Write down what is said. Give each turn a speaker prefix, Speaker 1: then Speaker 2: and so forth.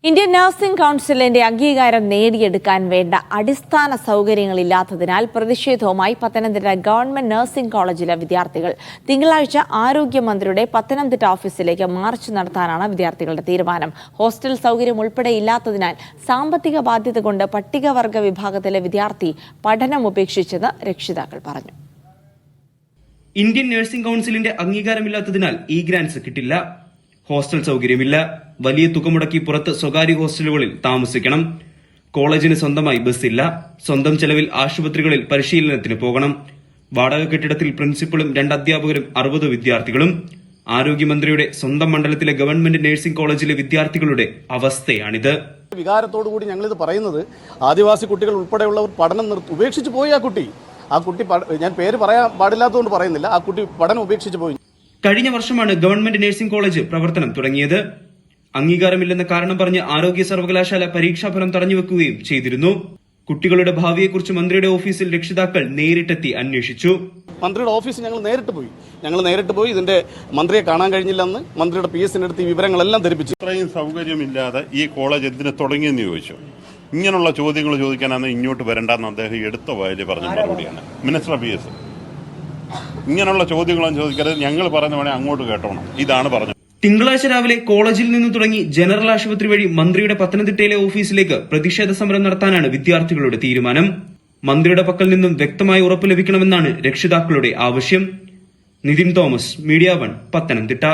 Speaker 1: Indian nursing കൗൺസിലിന്റെ അംഗീകാരം നേടിയെടുക്കാൻ വേണ്ട അടിസ്ഥാന സൗകര്യങ്ങളില്ലാത്തതിനാൽ പ്രതിഷേധവുമായി പത്തനംതിട്ട ഗവൺമെന്റ് നഴ്സിംഗ് കോളേജിലെ വിദ്യാർത്ഥികൾ തിങ്കളാഴ്ച ആരോഗ്യമന്ത്രിയുടെ പത്തനംതിട്ട ഓഫീസിലേക്ക് മാർച്ച് നടത്താനാണ് വിദ്യാർത്ഥികളുടെ തീരുമാനം. ഹോസ്റ്റൽ സൗകര്യം ഉൾപ്പെടെ ഇല്ലാത്തതിനാൽ സാമ്പത്തിക ബാധ്യത കൊണ്ട് പട്ടികവർഗ വിഭാഗത്തിലെ വിദ്യാർത്ഥി പഠനം ഉപേക്ഷിച്ചെന്ന് രക്ഷിതാക്കൾ പറഞ്ഞു.
Speaker 2: ഇന്ത്യൻ നഴ്സിംഗ് കൗൺസിലിന്റെ അംഗീകാരമില്ലാത്തതിനാൽ ഈ ഗ്രാന്റ്സ് കിട്ടില്ല. ഹോസ്റ്റൽ സൗകര്യമില്ല. വലിയ തുക മുടക്കി പുറത്ത് സ്വകാര്യ ഹോസ്റ്റലുകളിൽ താമസിക്കണം. കോളേജിന് സ്വന്തമായി ബസ്സില്ല. സ്വന്തം ചെലവിൽ ആശുപത്രികളിൽ പരിശീലനത്തിന് പോകണം. വാടക കെട്ടിടത്തിൽ പ്രിൻസിപ്പളും 2 അധ്യാപകരും 60 വിദ്യാർത്ഥികളും. ആരോഗ്യമന്ത്രിയുടെ സ്വന്തം മണ്ഡലത്തിലെ ഗവൺമെന്റ് നഴ്സിംഗ് കോളേജിലെ വിദ്യാർത്ഥികളുടെ അവസ്ഥയാണിത്.
Speaker 3: വികാരത്തോടുകൂടി ഞങ്ങളിത് പറയുന്നത്, ആദിവാസി കുട്ടികൾ ഉൾപ്പെടെയുള്ളവർ പഠനം ഉപേക്ഷിച്ച് പോയി. ആ കുട്ടി ഞാൻ പേര് പറയാൻ പാടില്ലാത്തതുകൊണ്ട് പറയുന്നില്ല. ആ കുട്ടി പഠനം ഉപേക്ഷിച്ച് പോയി.
Speaker 2: കഴിഞ്ഞ വർഷമാണ് ഗവൺമെന്റ് നഴ്സിംഗ് കോളേജ് പ്രവർത്തനം തുടങ്ങിയത്. അംഗീകാരമില്ലെന്ന കാരണം പറഞ്ഞ് ആരോഗ്യ സർവകലാശാല പരീക്ഷാഫലം തടഞ്ഞുവെക്കുകയും ചെയ്തിരുന്നു. കുട്ടികളുടെ ഭാവിയെക്കുറിച്ച് മന്ത്രിയുടെ ഓഫീസിൽ രക്ഷിതാക്കൾ നേരിട്ടെത്തി അന്വേഷിച്ചു.
Speaker 3: മന്ത്രിയുടെ ഓഫീസിൽ ഞങ്ങൾ നേരിട്ട് പോയി ഇതിന്റെ മന്ത്രിയെ കാണാൻ കഴിഞ്ഞില്ലെന്ന് മന്ത്രിയുടെ PS-ന്റെ അടുത്ത് ഈ വിവരങ്ങളെല്ലാം ധരിപ്പിച്ചു.
Speaker 4: ഇത്രയും സൗകര്യമില്ലാതെ ഈ കോളേജ് എന്തിനു തുടങ്ങിയെന്ന് ചോദിച്ചു. ഇങ്ങനെയുള്ള ചോദ്യങ്ങൾ ചോദിക്കാനാണ് ഇങ്ങോട്ട് വരണ്ടെന്ന് അദ്ദേഹം എടുത്ത വായില് പറഞ്ഞ മറുപടിയാണ്. മിനിസ്റ്റർ PS ഇങ്ങനെയുള്ള ചോദ്യങ്ങളൊന്നും ചോദിക്കരുത്, ഞങ്ങൾ പറയുന്ന വേണേ അങ്ങോട്ട് കേട്ടോണം, ഇതാണ് പറഞ്ഞത്.
Speaker 2: തിങ്കളാഴ്ച രാവിലെ കോളേജിൽ നിന്ന് തുടങ്ങി ജനറൽ ആശുപത്രി വഴി മന്ത്രിയുടെ പത്തനംതിട്ടയിലെ ഓഫീസിലേക്ക് പ്രതിഷേധ സമരം നടത്താനാണ് വിദ്യാർത്ഥികളുടെ തീരുമാനം. മന്ത്രിയുടെ പക്കൽ നിന്നും വ്യക്തമായ ഉറപ്പ് ലഭിക്കണമെന്നാണ് രക്ഷിതാക്കളുടെ ആവശ്യം. Nitin Thomas, media 1, Pathanamthitta.